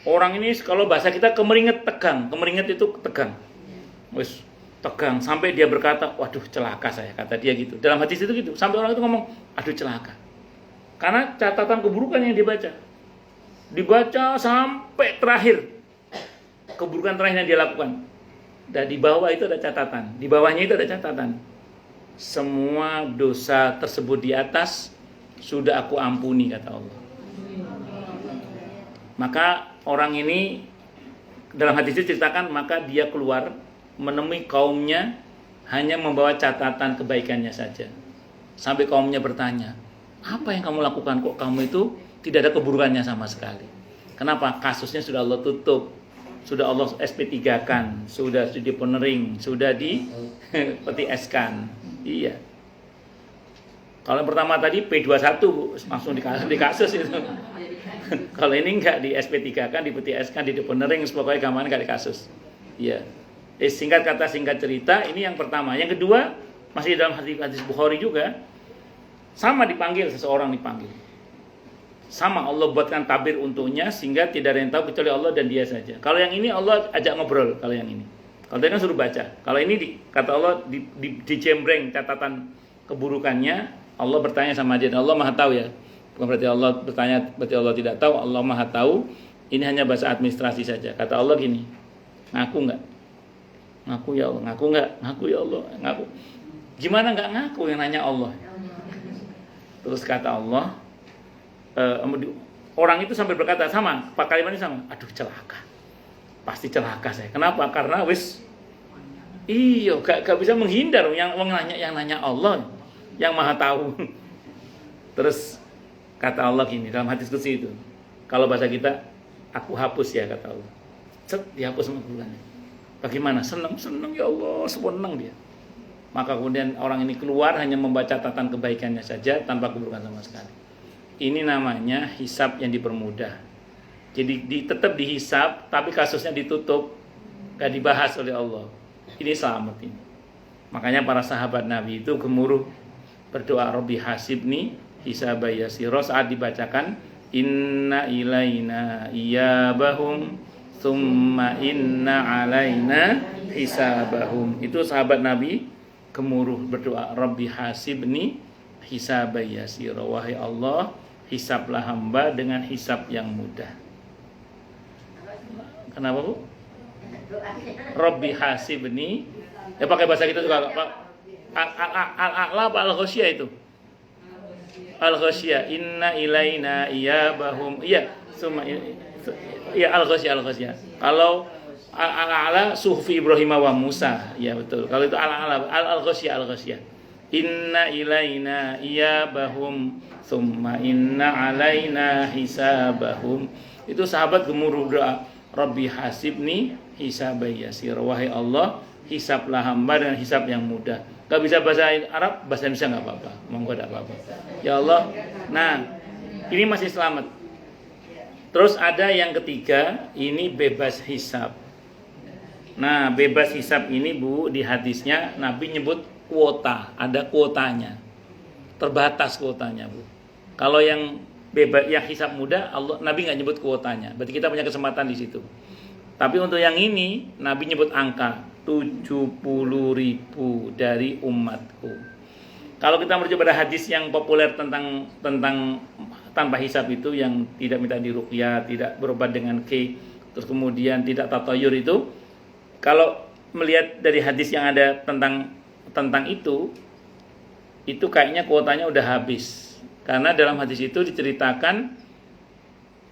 Orang ini kalau bahasa kita kemeringet tegang, kemeringet itu tegang. Wis tegang sampai dia berkata, "Waduh, celaka saya," kata dia gitu. Dalam hadis itu gitu, sampai orang itu ngomong, "Aduh, celaka." Karena catatan keburukan yang dibaca. Dibaca sampai terakhir. Keburukan terakhir yang dia lakukan. Dan di bawah itu ada catatan. Di bawahnya itu ada catatan. Semua dosa tersebut di atas sudah aku ampuni, kata Allah. Maka orang ini dalam hadis itu ceritakan, maka dia keluar menemui kaumnya hanya membawa catatan kebaikannya saja. Sampai kaumnya bertanya, "Apa yang kamu lakukan? Kok kamu itu tidak ada keburukannya sama sekali?" Kenapa? Kasusnya sudah Allah tutup, sudah Allah SP3-kan, sudah dipenering, sudah dipeti S-kan. Iya. Kalau yang pertama tadi P21 langsung di kasus itu. Kalau ini enggak, di SP3-kan, di peti S-kan, di deponering, pokoknya gampang enggak di kasus. Iya. Singkat kata singkat cerita, ini yang pertama. Yang kedua, masih dalam hadis Bukhari juga, sama dipanggil, seseorang dipanggil. Sama Allah buatkan tabir untuknya sehingga tidak ada yang tahu kecuali Allah dan dia saja. Kalau yang ini Allah ajak ngobrol, kalau yang ini. Kalau tadi kan suruh baca. Kalau ini kata Allah dicembreng catatan keburukannya, Allah bertanya sama dia. Allah Maha tahu ya. Bukan berarti Allah bertanya, berarti Allah tidak tahu. Allah Maha tahu. Ini hanya bahasa administrasi saja. Kata Allah gini, ngaku enggak? Ngaku ya Allah. Ngaku enggak? Ngaku ya Allah. Ngaku. Gimana enggak ngaku, yang nanya Allah? Terus kata Allah, orang itu sampai berkata sama, Pak kalimatnya sama. Aduh, celaka. Pasti celaka saya. Kenapa? Karena gak bisa menghindar yang nanya Allah, yang Maha tahu. Terus kata Allah gini dalam hadis qudsi itu. Kalau bahasa kita, aku hapus ya, kata Allah. Set, dihapus sama keburukannya. Bagaimana? Senang ya Allah, senang dia. Maka kemudian orang ini keluar hanya membaca catatan kebaikannya saja tanpa keburukan sama sekali. Ini namanya hisab yang dipermudah. Jadi tetap dihisab, tapi kasusnya ditutup, gak dibahas oleh Allah. Ini selamat ini. Makanya para sahabat Nabi itu gemuruh berdoa, Rabbi hasibni hisaba yasira, saat dibacakan inna ilaina iyabahum thumma inna alaina hisabahum. Itu sahabat Nabi gemuruh berdoa, Rabbi hasibni hisaba yasira, wahai Allah, hisablah hamba dengan hisab yang mudah. Kenapa, Bu? Rabbi hasibni. Ya pakai bahasa kita juga, Pak. Al-a'la apa al-ghasyiyah itu? Al-ghasyiyah, inna ilaina iyabahum. Iya, summa iya al-ghasyiyah. Kalau al-a'la suhfi Ibrahim wa Musa. Ya betul. Kalau itu al-a'la al-ghasyiyah. Inna ilaina iyabahum summa inna alaina hisabahum. Itu sahabat gemuruh doa, Rabbi hasibni hisaba yasir, wahai Allah, hisablah hamba dengan hisab yang mudah. Gak bisa bahasa Arab, bahasa Indonesia gak apa-apa, monggo gak apa-apa. Ya Allah. Nah, ini masih selamat. Terus ada yang ketiga, ini bebas hisab. Nah, bebas hisab ini, Bu, di hadisnya Nabi nyebut kuota, ada kuotanya. Terbatas kuotanya, Bu. Kalau yang bebas, yang hisab mudah, Nabi nggak nyebut kuotanya. Berarti kita punya kesempatan di situ. Tapi untuk yang ini, Nabi nyebut angka 70.000 dari umatku. Kalau kita merujuk pada hadis yang populer tentang tanpa hisab itu, yang tidak minta diruqyah, tidak berobat dengan terus kemudian tidak tatayur itu, kalau melihat dari hadis yang ada tentang itu kayaknya kuotanya udah habis. Karena dalam hadis itu diceritakan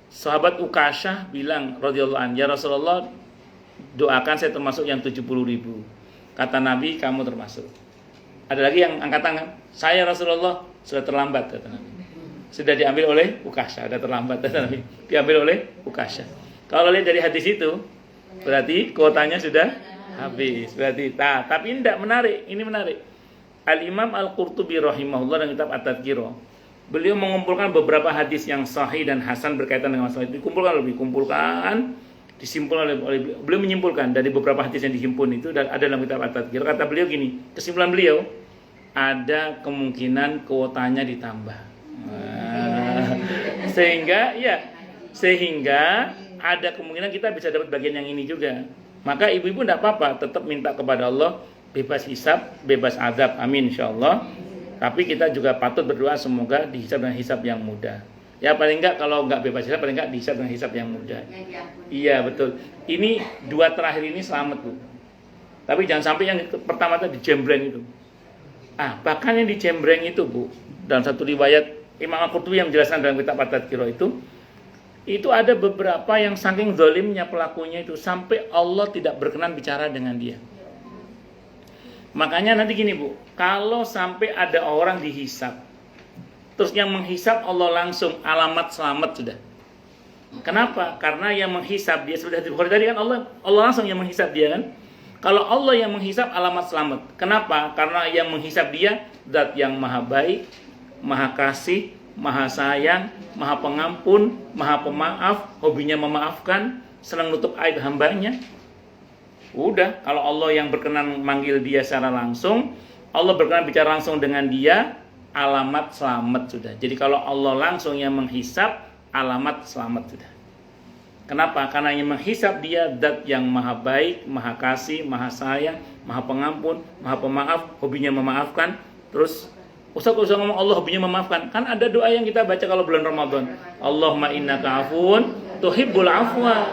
sahabat Ukasyah bilang radhiyallahu anhu, ya Rasulullah, doakan saya termasuk yang 70.000. Kata Nabi, kamu termasuk. Ada lagi yang angkat tangan, saya Rasulullah, sudah terlambat, kata Nabi. Sudah diambil oleh Ukasyah, sudah terlambat, kata Nabi. Diambil oleh Ukasyah. Kalau lihat dari hadis itu, berarti kuotanya sudah habis. Berarti, tapi ini tidak menarik. Ini menarik. Al-Imam Al-Qurtubi rahimahullah dalam kitab At-Tadhkirah, beliau mengumpulkan beberapa hadis yang sahih dan hasan berkaitan dengan masalah itu. Disimpulkan oleh beliau, menyimpulkan dari beberapa hadis yang dihimpun itu, dan ada dalam kitab At-Tadhkirah. Kata beliau gini, kesimpulan beliau, ada kemungkinan kuotanya ditambah. Sehingga ada kemungkinan kita bisa dapat bagian yang ini juga. Maka ibu-ibu tidak apa-apa, tetap minta kepada Allah bebas hisab, bebas azab, amin insyaallah. Tapi kita juga patut berdoa semoga dihisab dengan hisab yang mudah. Ya paling enggak kalau enggak bebas hisab, paling enggak dihisab dengan hisab yang mudah. Iya betul. Ini 2 terakhir ini selamat Bu. Tapi jangan sampai yang pertama tadi dijembreng itu. Bahkan yang dijembreng itu Bu, dalam satu riwayat Imam Al-Qurtubi yang menjelaskan dalam kitab At-Tadhkirah itu ada beberapa yang saking zalimnya pelakunya itu sampai Allah tidak berkenan bicara dengan dia. Makanya nanti gini Bu, kalau sampai ada orang dihisab, terus yang menghisab Allah langsung, alamat selamat sudah. Kenapa? Karena yang menghisab dia sudah tadi kan Allah langsung yang menghisab dia kan. Kalau Allah yang menghisab alamat selamat. Kenapa? Karena yang menghisab dia zat yang maha baik, maha kasih, maha sayang, maha pengampun, maha pemaaf, hobinya memaafkan, senang nutup aib hambanya. Udah, kalau Allah yang berkenan manggil dia secara langsung, Allah berkenan bicara langsung dengan dia, alamat selamat sudah. Jadi kalau Allah langsung yang menghisab, alamat selamat sudah. Kenapa? Karena yang menghisab dia zat yang maha baik, maha kasih, maha sayang, maha pengampun, maha pemaaf, hobinya memaafkan. Terus Ustaz ngomong Allah hobinya memaafkan. Kan ada doa yang kita baca kalau bulan Ramadan. Allahumma innaka afuwun tuhibbul afwa.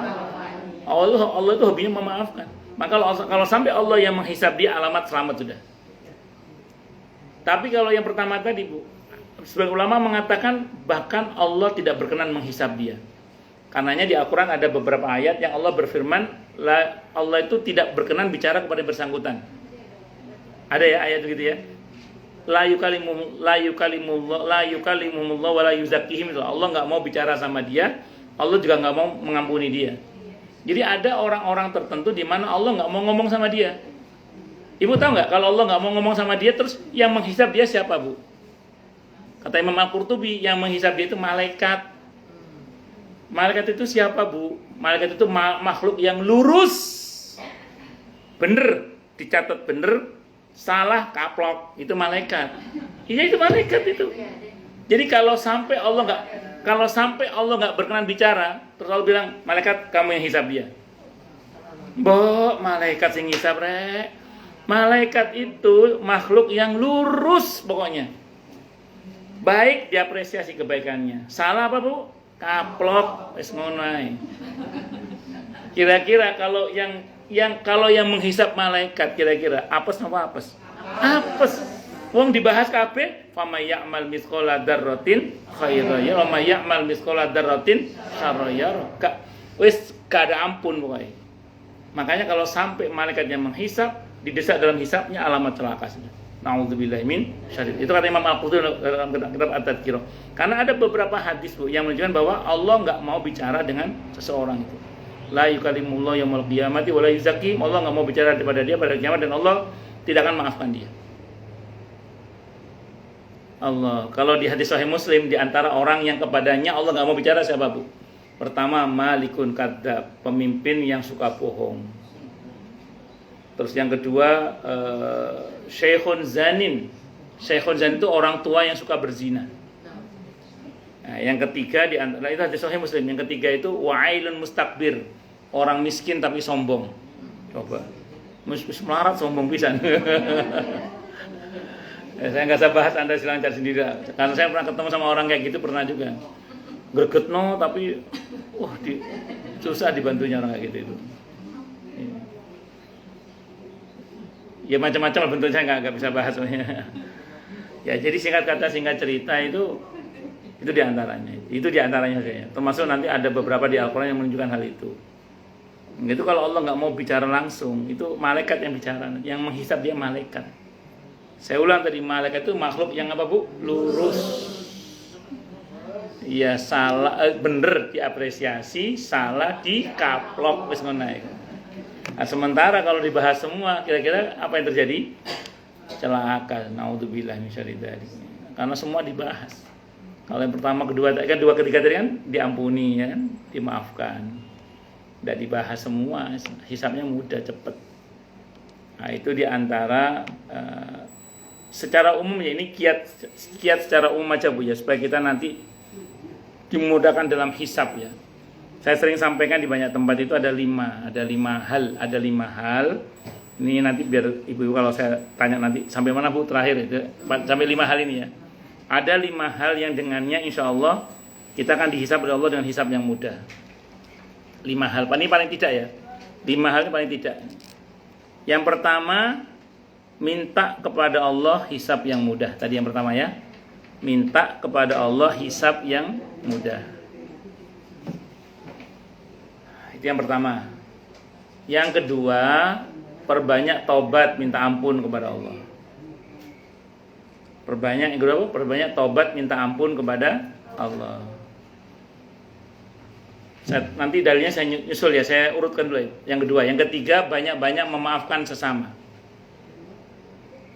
Allah itu hobinya memaafkan. Maka kalau sampai Allah yang menghisab dia, alamat selamat sudah. Tapi kalau yang pertama tadi Bu, sebagian ulama mengatakan bahkan Allah tidak berkenan menghisab dia. Karenanya di Al-Quran ada beberapa ayat yang Allah berfirman, Allah itu tidak berkenan bicara kepada yang bersangkutan. Ada ya ayat begitu ya. La yukalimumullah wa la yuzakkihim. Allah nggak mau bicara sama dia, Allah juga nggak mau mengampuni dia. Jadi ada orang-orang tertentu di mana Allah nggak mau ngomong sama dia. Ibu tahu nggak kalau Allah nggak mau ngomong sama dia, terus yang menghisab dia siapa Bu? Kata Imam Al-Qurtubi, yang menghisab dia itu malaikat. Malaikat itu siapa Bu? Malaikat itu makhluk yang lurus, bener, dicatat bener, salah kaplok, itu malaikat. Iya itu malaikat itu. Jadi kalau sampai Allah nggak berkenan bicara, terus Allah bilang malaikat kamu yang hisab dia. Malaikat yang hisab rek. Malaikat itu makhluk yang lurus pokoknya. Baik diapresiasi kebaikannya. Salah apa Bu? Kaplok wis ngono ae. Kira-kira kalau yang menghisab malaikat kira-kira apes apa apes? Apes. Wong dibahas kabeh, famay ya'mal misqala dzarratin khairan yara, wa may ya'mal misqala dzarratin syarran yara. Wis gak ada ampun pokoknya. Makanya kalau sampai malaikat yang menghisab, didesak dalam hisabnya alamat celaka saja. Nauzubillahi min syarri. Itu kata Imam Al-Qurtubi dalam kitab At-Tadhkirah. Karena ada beberapa hadis Bu yang menunjukkan bahwa Allah enggak mau bicara dengan seseorang itu. La yukallimullah yaumil qiyamati wa la yuzakki. Allah enggak mau bicara kepada dia pada kiamat dan Allah tidak akan maafkan dia. Allah. Kalau di hadis Sahih Muslim, di antara orang yang kepadanya Allah enggak mau bicara siapa Bu? Pertama, malikun kadzab, pemimpin yang suka bohong. Terus yang kedua, syekhun zanin. Syekhun zanin itu orang tua yang suka berzina. Nah, yang ketiga di antara itu hadis Sahih Muslim. Yang ketiga itu wa'ilun mustakbir, orang miskin tapi sombong. Coba, melarat sombong pisan. Saya nggak usah bahas, Anda silakan cari sendiri. Karena saya pernah ketemu sama orang kayak gitu, pernah juga. Gregetno tapi, susah dibantunya orang kayak gitu itu. Ya macam-macam lah bentuknya, nggak bisa bahas semuanya. Ya jadi singkat kata singkat cerita itu diantaranya saya. Termasuk nanti ada beberapa di Al-Quran yang menunjukkan hal itu. Itu kalau Allah nggak mau bicara langsung, itu malaikat yang bicara, yang menghisab dia malaikat. Saya ulang tadi, malaikat itu makhluk yang apa Bu? Lurus. Ya salah, bener diapresiasi, salah dikaplok wis ngono ae. Nah, sementara kalau dibahas semua, kira-kira apa yang terjadi? Celaka, naudzubillah min syarri dzalik. Karena semua dibahas. Kalau yang pertama, kedua, ketiga tadi kan diampuni, ya kan, dimaafkan. Tidak dibahas semua, hisabnya mudah, cepat. Nah, itu diantara secara umum ya, ini kiat secara umum aja Bu ya, supaya kita nanti dimudahkan dalam hisab ya. Saya sering sampaikan di banyak tempat itu ada lima hal. Ini nanti biar ibu-ibu kalau saya tanya nanti sampai mana Bu terakhir itu sampai 5 hal ini ya. Ada 5 hal yang dengannya insya Allah kita akan dihisab oleh Allah dengan hisab yang mudah. 5 hal, ini paling tidak ya. 5 hal ini paling tidak. Yang pertama, minta kepada Allah hisab yang mudah. Tadi yang pertama ya. Minta kepada Allah hisab yang mudah. Itu yang pertama. Yang kedua, perbanyak taubat minta ampun kepada Allah. Perbanyak taubat minta ampun kepada Allah. Nanti dalilnya saya nyusul ya, saya urutkan dulu. Yang kedua, yang ketiga banyak-banyak memaafkan sesama.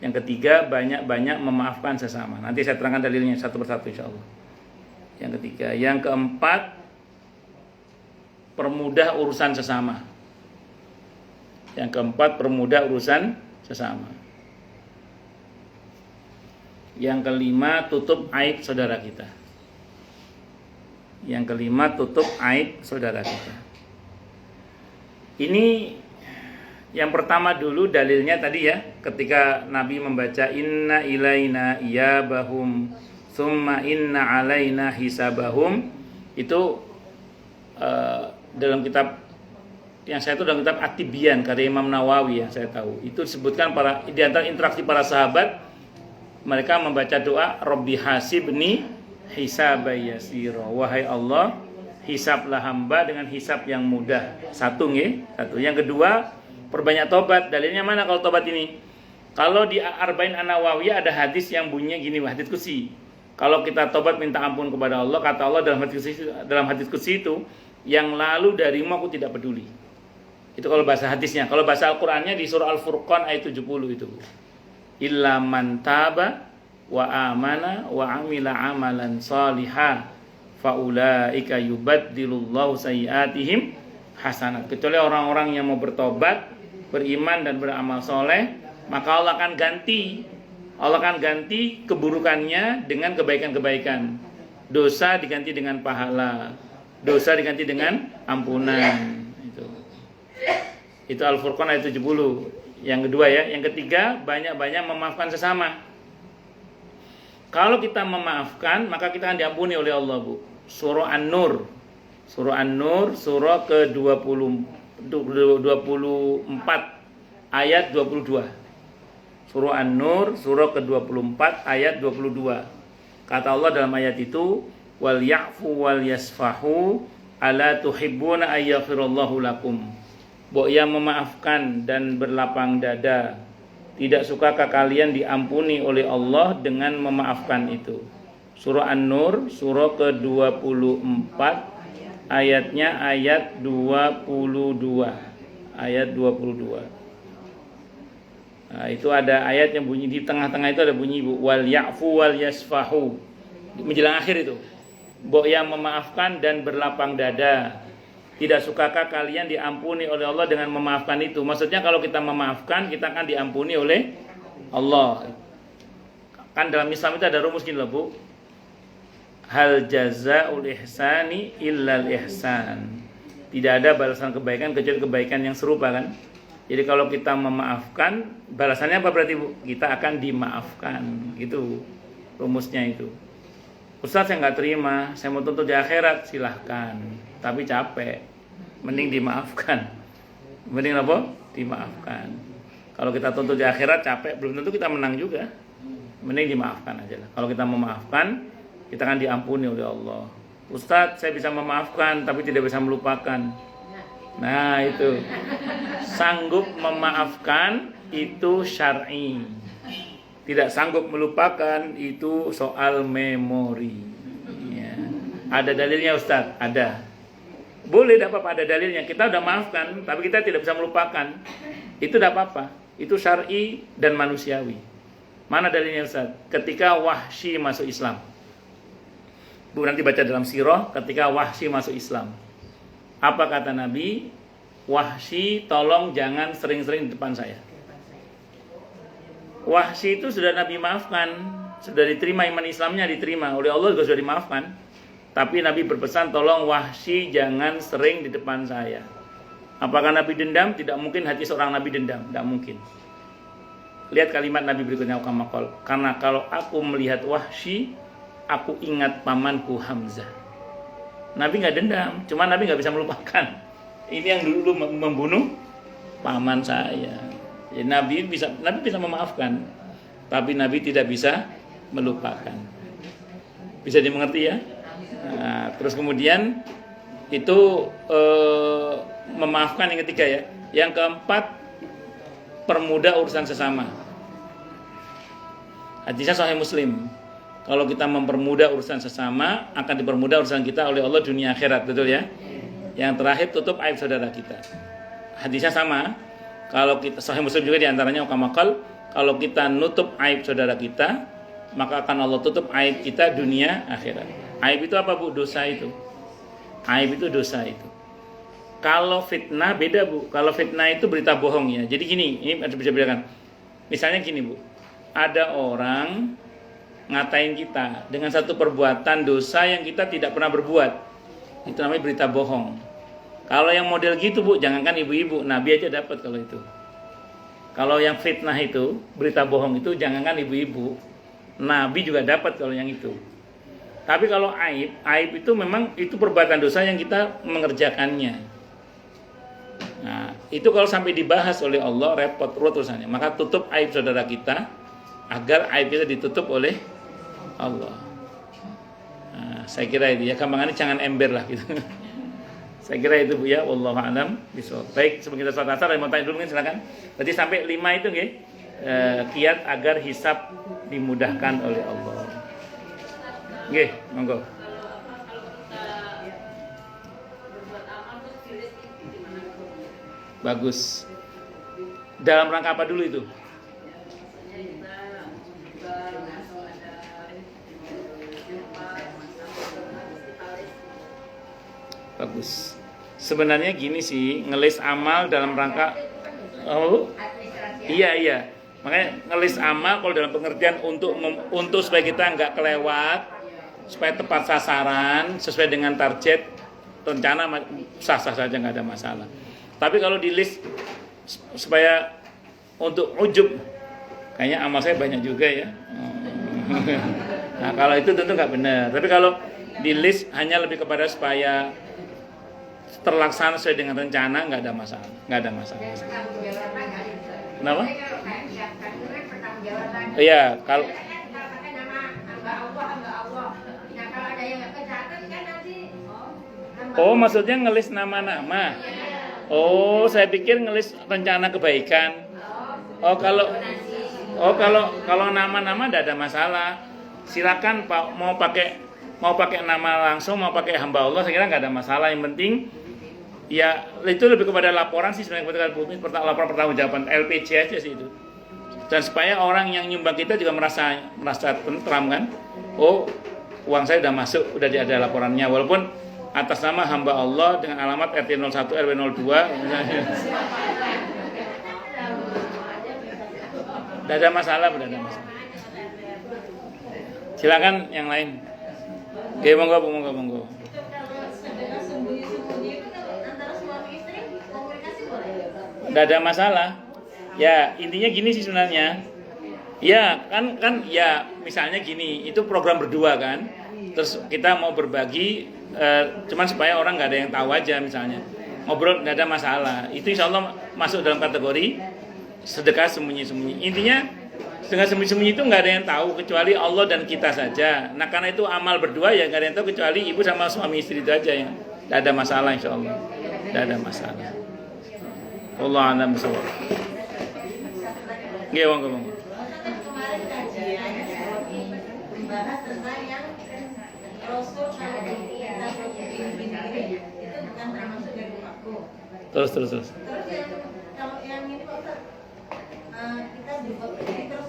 Yang ketiga banyak-banyak memaafkan sesama. Nanti saya terangkan dalilnya satu persatu insyaallah. Yang ketiga, yang keempat permudah urusan sesama. Yang keempat permudah urusan sesama. Yang kelima tutup aib saudara kita. Yang kelima tutup aib saudara kita. Ini yang pertama dulu dalilnya tadi ya, ketika Nabi membaca inna ilaina iyabahum summa inna alaina hisabahum, itu dalam kitab yang saya tahu dalam kitab At-Tibyan karya Imam Nawawi yang saya tahu. Itu disebutkan di antara interaksi para sahabat, mereka membaca doa Rabbi hasibni hisabai yasira. Wahai Allah, hisablah hamba dengan hisab yang mudah. Satu. Yang kedua, perbanyak tobat. Dalilnya mana kalau tobat ini? Kalau di Arba'in An-Nawawiyah ada hadis yang bunyinya gini, hadis qudsi. Kalau kita tobat minta ampun kepada Allah, kata Allah dalam hadis qudsi itu, yang lalu darimu aku tidak peduli. Itu kalau bahasa hadisnya. Kalau bahasa Al-Qur'annya di surah Al-Furqan ayat 70 itu. Illa man taba wa amana wa amila amalan salihah faulaika yubaddilullahu sayyiatihim hasanat. Kecuali orang-orang yang mau bertobat, beriman dan beramal soleh, maka Allah akan ganti keburukannya dengan kebaikan-kebaikan. Dosa diganti dengan pahala, dosa diganti dengan ampunan. Itu Al-Furqan ayat 70. Yang kedua ya, yang ketiga banyak-banyak memaafkan sesama. Kalau kita memaafkan, maka kita akan diampuni oleh Allah, Bu. Surah An-Nur. Surah An-Nur, surah ke-24 ayat 22. Surah An-Nur, surah ke-24 ayat 22. Kata Allah dalam ayat itu, wal ya'fu wal yasfahu ala tuhibbuna ayyaghfirallahu lakum. Yang memaafkan dan berlapang dada, tidak sukakah kalian diampuni oleh Allah dengan memaafkan itu? Surah An-Nur, surah ke-24, ayatnya ayat 22. Ayat 22. Nah, itu ada ayat yang bunyi di tengah-tengah itu ada bunyi wal ya'fu wal yasfahu. Menjelang akhir itu. Yang memaafkan dan berlapang dada. Tidak sukakah kalian diampuni oleh Allah dengan memaafkan itu? Maksudnya kalau kita memaafkan, kita akan diampuni oleh Allah. Kan dalam Islam itu ada rumus gini loh, Bu. Hal jazaa'ul ihsani illal ihsan. Tidak ada balasan kebaikan kecuali kebaikan yang serupa kan. Jadi kalau kita memaafkan, balasannya apa berarti, Bu? Kita akan dimaafkan. Gitu rumusnya itu. Ustaz saya nggak terima, saya mau tuntut di akhirat, silahkan. Tapi capek, mending dimaafkan. Mending apa? Dimaafkan. Kalau kita tuntut di akhirat capek, belum tentu kita menang juga. Mending dimaafkan aja lah. Kalau kita memaafkan, kita akan diampuni oleh Allah. Ustaz saya bisa memaafkan, tapi tidak bisa melupakan. Nah itu, sanggup memaafkan itu syar'i. Tidak sanggup melupakan itu soal memori ya. Ada dalilnya Ustaz? Ada. Boleh, tidak apa-apa, ada dalilnya. Kita udah maafkan, tapi kita tidak bisa melupakan. Itu tidak apa-apa. Itu syar'i dan manusiawi. Mana dalilnya Ustaz? Ketika Wahsy masuk Islam. Bu nanti baca dalam sirah, ketika Wahsy masuk Islam. Apa kata Nabi? Wahsy tolong jangan sering-sering di depan saya. Wahsy itu sudah Nabi maafkan, sudah diterima, iman Islamnya diterima oleh Allah, juga sudah dimaafkan. Tapi Nabi berpesan, tolong Wahsy jangan sering di depan saya. Apakah Nabi dendam? Tidak mungkin hati seorang Nabi dendam, tidak mungkin. Lihat kalimat Nabi berikutnya, kamakol. Karena kalau aku melihat Wahsy, aku ingat pamanku Hamzah. Nabi nggak dendam, cuma Nabi nggak bisa melupakan. Ini yang dulu membunuh paman saya. Ya, Nabi bisa memaafkan, tapi Nabi tidak bisa melupakan. Bisa dimengerti ya? Nah, terus kemudian itu memaafkan yang ketiga ya. Yang keempat, permudah urusan sesama. Hadisnya Sahih Muslim. Kalau kita mempermudah urusan sesama, akan dipermudah urusan kita oleh Allah dunia akhirat, betul ya? Yang terakhir, tutup aib saudara kita. Hadisnya sama. Kalau kita, Sahih Muslim juga diantaranya ukamakal, kalau kita nutup aib saudara kita, maka akan Allah tutup aib kita dunia akhirat. Aib itu apa Bu? Dosa itu. Aib itu dosa itu. Kalau fitnah beda Bu. Kalau fitnah itu berita bohong ya. Jadi gini, ini harus bisa bedakan. Misalnya gini Bu, ada orang ngatain kita dengan satu perbuatan dosa yang kita tidak pernah berbuat. Itu namanya berita bohong. Kalau yang model gitu Bu, jangankan ibu-ibu, Nabi aja dapat kalau itu. Kalau yang fitnah itu, berita bohong itu, jangankan ibu-ibu, Nabi juga dapat kalau yang itu. Tapi kalau aib itu memang itu perbuatan dosa yang kita mengerjakannya. Nah, itu kalau sampai dibahas oleh Allah, repot urusannya. Maka tutup aib saudara kita, agar aib kita ditutup oleh Allah. Nah, saya kira itu ya, gampangannya jangan ember lah gitu. Saya kira itu Bu ya, wallahu a'lam bishawab. Baik, sebelum kita sholat asar, mau tanya dulu mungkin silakan. Berarti sampai 5 itu nggih. Kiat agar hisab dimudahkan oleh Allah. Nggih, monggo. Bagus. Dalam rangka apa dulu itu? Bagus. Sebenarnya gini sih, ngelis amal dalam rangka Iya. Makanya ngelis amal kalau dalam pengertian untuk supaya kita nggak kelewat, supaya tepat sasaran, sesuai dengan target rencana, sah-sah saja nggak ada masalah. Tapi kalau di list supaya untuk ujub, kayaknya amal saya banyak juga ya. Nah kalau itu tentu nggak benar. Tapi kalau di list hanya lebih kepada supaya terlaksana sesuai dengan rencana, nggak ada masalah. Kenapa? Iya, kalau maksudnya ngelis nama-nama. Oh, saya pikir ngelis rencana kebaikan. Kalau nama-nama tidak ada masalah. Silakan Pak, mau pakai nama langsung, mau pakai hamba Allah, saya kira nggak ada masalah. Yang penting ya itu lebih kepada laporan sih sebenarnya, laporan pertanggungjawaban LPG aja sih itu. Dan supaya orang yang nyumbang kita juga merasa tentram kan. Oh, uang saya sudah masuk, udah ada laporannya, walaupun atas nama hamba Allah dengan alamat RT 01 RW 02. Tidak ada masalah. Silakan yang lain. Oke, monggo. Tidak ada masalah. Ya, intinya gini sih sebenarnya. Ya, kan ya misalnya gini, itu program berdua kan. Terus kita mau berbagi, cuman supaya orang nggak ada yang tahu aja misalnya. Ngobrol nggak ada masalah. Itu insya Allah masuk dalam kategori sedekah sembunyi-sembunyi. Intinya sedekah sembunyi-sembunyi itu nggak ada yang tahu kecuali Allah dan kita saja. Nah karena itu amal berdua ya nggak ada yang tahu kecuali ibu sama suami istri itu aja ya. Nggak ada masalah insya Allah. Nggak ada masalah. Allah a'lam bishawab. Nggih, monggo. Kemarin kajian membahas tentang yang Rasul kalau kita itu bukan termasuk dari aku. Terus. Terus kalau yang ini Pak, kita dibuat begini terus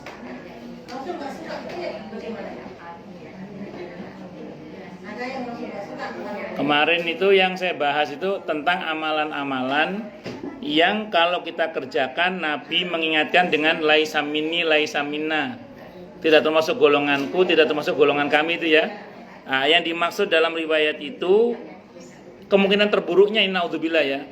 Rasul nggak suka itu ya bagaimana? Ada yang Rasul nggak suka. Kemarin itu yang saya bahas itu tentang amalan-amalan yang kalau kita kerjakan Nabi mengingatkan dengan laisa minni laisa minna. Tidak termasuk golonganku, tidak termasuk golongan kami itu ya. Nah, yang dimaksud dalam riwayat itu kemungkinan terburuknya ini naudzubillah ya.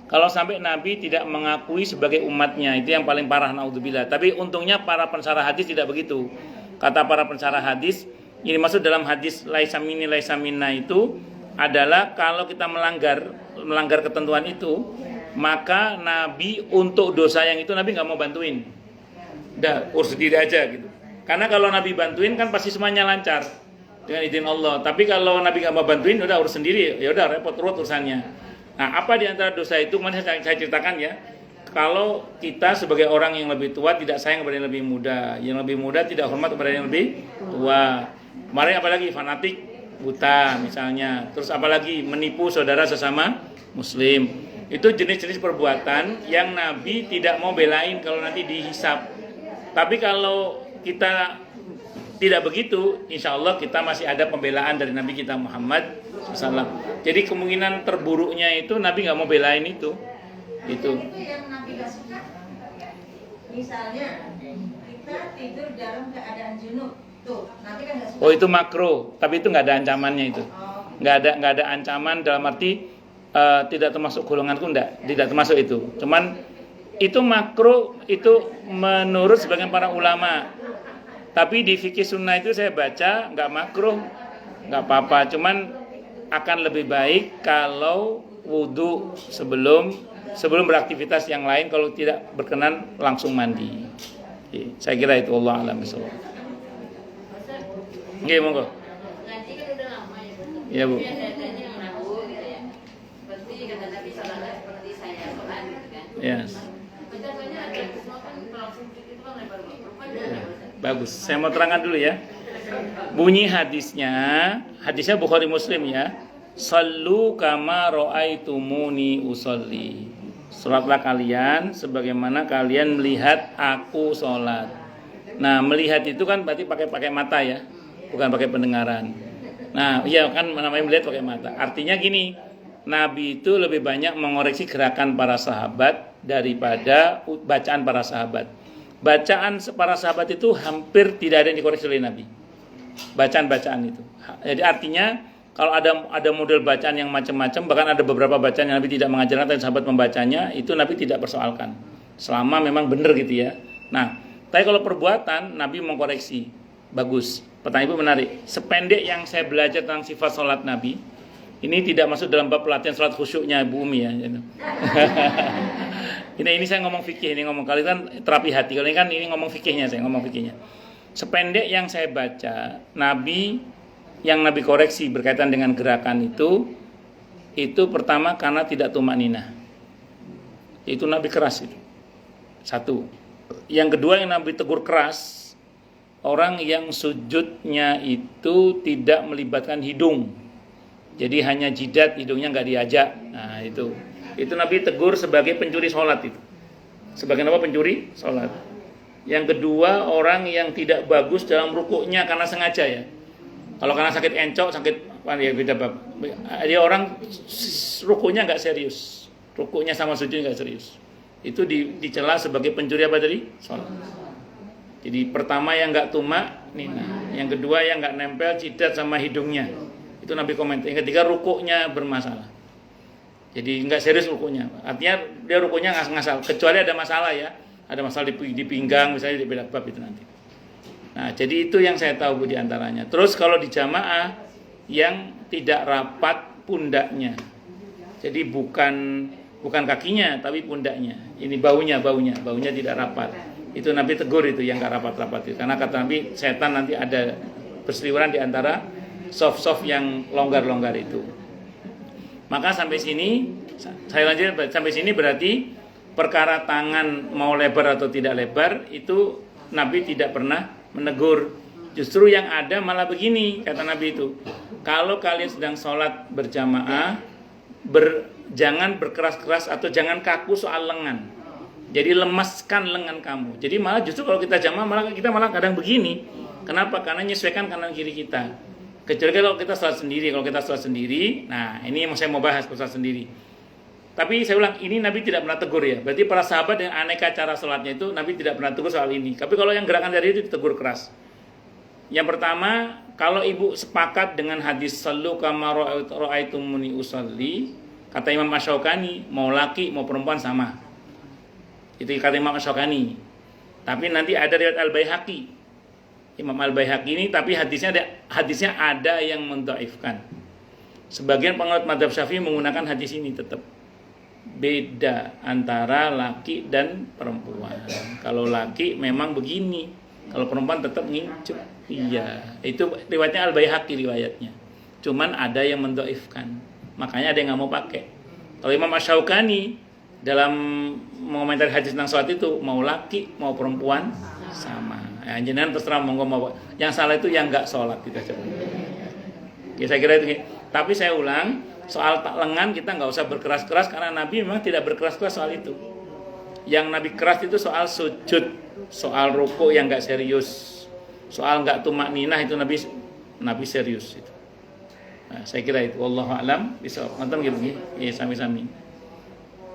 Kalau sampai Nabi tidak mengakui sebagai umatnya, itu yang paling parah naudzubillah. Tapi untungnya para pensarah hadis tidak begitu. Kata para pensarah hadis, ini maksud dalam hadis laisa minna itu adalah kalau kita melanggar ketentuan itu, maka Nabi untuk dosa yang itu Nabi nggak mau bantuin. Udah urus sendiri aja gitu. Karena kalau Nabi bantuin kan pasti semuanya lancar dengan izin Allah. Tapi kalau Nabi nggak mau bantuin, udah urus sendiri, ya udah repot urusannya. Nah, apa di antara dosa itu? Kemarin saya ceritakan ya. Kalau kita sebagai orang yang lebih tua tidak sayang kepada yang lebih muda, yang lebih muda tidak hormat kepada yang lebih tua. Kemarin apalagi fanatik buta misalnya. Terus apalagi menipu saudara sesama Muslim. Itu jenis-jenis perbuatan yang Nabi tidak mau belain kalau nanti dihisab. Tapi kalau kita tidak begitu, insya Allah kita masih ada pembelaan dari Nabi kita Muhammad SAW. Jadi kemungkinan terburuknya itu Nabi nggak mau belain itu. Itu yang Nabi gak suka. Misalnya kita tidur dalam keadaan junub, tuh Nabi kan gak suka. Oh itu makro, tapi itu nggak ada ancamannya itu. Nggak ada ancaman dalam arti tidak termasuk golonganku, tidak termasuk itu. Cuman itu makro itu menurut sebagian para ulama. Tapi di fikih sunnah itu saya baca nggak makruh, nggak apa-apa. Cuman akan lebih baik kalau wudhu sebelum beraktivitas yang lain, kalau tidak berkenan langsung mandi. Saya kira itu Allah a'lam bishawab. Oke, monggo. Ngaji kan udah lama ya, Bu. Iya, Bu. Biasanya yang ragu gitu ya. Seperti kata Nabi sallallahu seperti saya sholat gitu kan. Yes. Contohnya ada semua kan langsung itu kan lebar banget. Ya, bagus. Saya mau terangkan dulu ya. Bunyi hadisnya Bukhari Muslim ya. Sallu kama ra'aitumuni usolli. Salatlah kalian sebagaimana kalian melihat aku sholat. Nah, melihat itu kan berarti pakai mata ya, bukan pakai pendengaran. Nah, iya kan namanya melihat pakai mata. Artinya gini, Nabi itu lebih banyak mengoreksi gerakan para sahabat daripada bacaan para sahabat. Bacaan para sahabat itu hampir tidak ada yang dikoreksi oleh Nabi. Bacaan-bacaan itu. Jadi artinya kalau ada model bacaan yang macam-macam, bahkan ada beberapa bacaan yang Nabi tidak mengajarkan tapi sahabat membacanya, itu Nabi tidak persoalkan. Selama memang benar gitu ya. Nah, tapi kalau perbuatan Nabi mengkoreksi. Bagus. Pertanyaan Ibu menarik. Sependek yang saya belajar tentang sifat sholat Nabi, ini tidak masuk dalam bab pelatihan sholat khusyuknya Bu Umi ya. Ini saya ngomong fikih, ini ngomong kali kan terapi hati. Kalau ini kan ini ngomong fikihnya, saya ngomong fikihnya. Sependek yang saya baca, yang Nabi koreksi berkaitan dengan gerakan itu pertama karena tidak tumak ninah. Itu Nabi keras itu. Satu. Yang kedua yang Nabi tegur keras, orang yang sujudnya itu tidak melibatkan hidung. Jadi hanya jidat, hidungnya nggak diajak. Nah itu Nabi tegur sebagai pencuri sholat itu. Sebagai apa? Pencuri sholat. Yang kedua, orang yang tidak bagus dalam rukuknya karena sengaja ya. Kalau karena sakit encok, ya beda bab. Dia orang rukuknya nggak serius, rukuknya sama sujud nggak serius. Itu dicela sebagai pencuri apa tadi? Sholat. Jadi pertama yang nggak tumak nina, yang kedua yang nggak nempel jidat sama hidungnya. Itu Nabi komentar. Yang ketiga rukuknya bermasalah. Jadi nggak serius rukuknya. Artinya dia rukuknya ngasal. Kecuali ada masalah ya, ada masalah di pinggang misalnya, di beda bab itu nanti. Nah, jadi itu yang saya tahu Bu diantaranya. Terus kalau di jamaah yang tidak rapat pundaknya, jadi bukan kakinya tapi pundaknya. Ini baunya tidak rapat. Itu Nabi tegur itu yang nggak rapat-rapat itu. Karena kata Nabi setan nanti ada berseliweran di antara soft yang longgar itu. Maka sampai sini saya lanjut sampai sini berarti perkara tangan mau lebar atau tidak lebar itu Nabi tidak pernah menegur. Justru yang ada malah begini kata Nabi itu, kalau kalian sedang sholat berjamaah jangan berkeras-keras atau jangan kaku soal lengan. Jadi lemaskan lengan kamu. Jadi malah justru kalau kita jamaah kita malah kadang begini. Kenapa? Karena menyesuaikan kanan kiri kita. Kecuali kalau kita sholat sendiri, nah ini yang saya mau bahas sholat sendiri. Tapi saya ulang, ini Nabi tidak pernah tegur ya. Berarti para sahabat dengan aneka cara sholatnya itu Nabi tidak pernah tegur soal ini. Tapi kalau yang gerakan dari itu ditegur keras. Yang pertama, kalau ibu sepakat dengan hadis sallu kama ra'aitumuni usalli, kata Imam Asy-Syaukani, mau laki mau perempuan sama. Itu kata Imam Asy-Syaukani. Tapi nanti ada riwayat Al-Baihaqi. Imam Al-Baihaqi ini tapi hadisnya ada yang mendhaifkan. Sebagian penganut mazhab Syafi'i menggunakan hadis ini tetap. Beda antara laki dan perempuan. Kalau laki memang begini, kalau perempuan tetap ngincup. Iya, itu riwayatnya Al-Baihaqi riwayatnya. Cuman ada yang mendhaifkan. Makanya ada yang nggak mau pakai. Kalau Imam Asy-Syaukani dalam mengomentari hadis tentang sholat itu mau laki mau perempuan sama. Ya, jenengan terserah monggo mau. Yang salah itu yang nggak sholat kita coba. Ya, saya kira itu. Tapi saya ulang, soal tak lengan kita nggak usah berkeras-keras karena Nabi memang tidak berkeras-keras soal itu. Yang Nabi keras itu soal sujud, soal ruku yang nggak serius. Soal nggak tumak ninah itu Nabi serius itu. Nah, saya kira itu. Wallahu a'lam. Bisa nonton gitu ya sami-sami.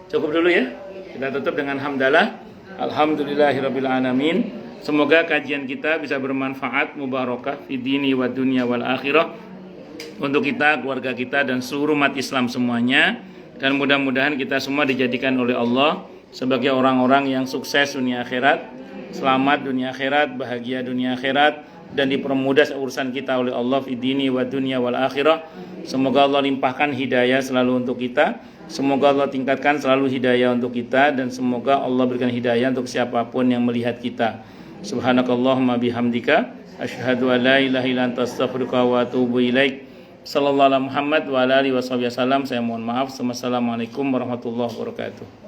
Cukup dulu ya. Kita tutup dengan hamdalah. Alhamdulillahirabbil alamin. Semoga kajian kita bisa bermanfaat, mubarakah fi dini wa dunya wal akhirah untuk kita, keluarga kita dan seluruh umat Islam semuanya, dan mudah-mudahan kita semua dijadikan oleh Allah sebagai orang-orang yang sukses dunia akhirat. Selamat dunia akhirat, bahagia dunia akhirat, dan dipermudah urusan kita oleh Allah fi dini wa dunya wal akhirah. Semoga Allah limpahkan hidayah selalu untuk kita. Semoga Allah tingkatkan selalu hidayah untuk kita, dan semoga Allah berikan hidayah untuk siapapun yang melihat kita. Subhanakallahumma bihamdika asyhadu an la ilaha illa anta astaghfiruka wa atubu ilaik. Sallallahu alaihi Muhammad wa ala alihi wasallam. Saya mohon maaf. Wassalamualaikum warahmatullahi wabarakatuh.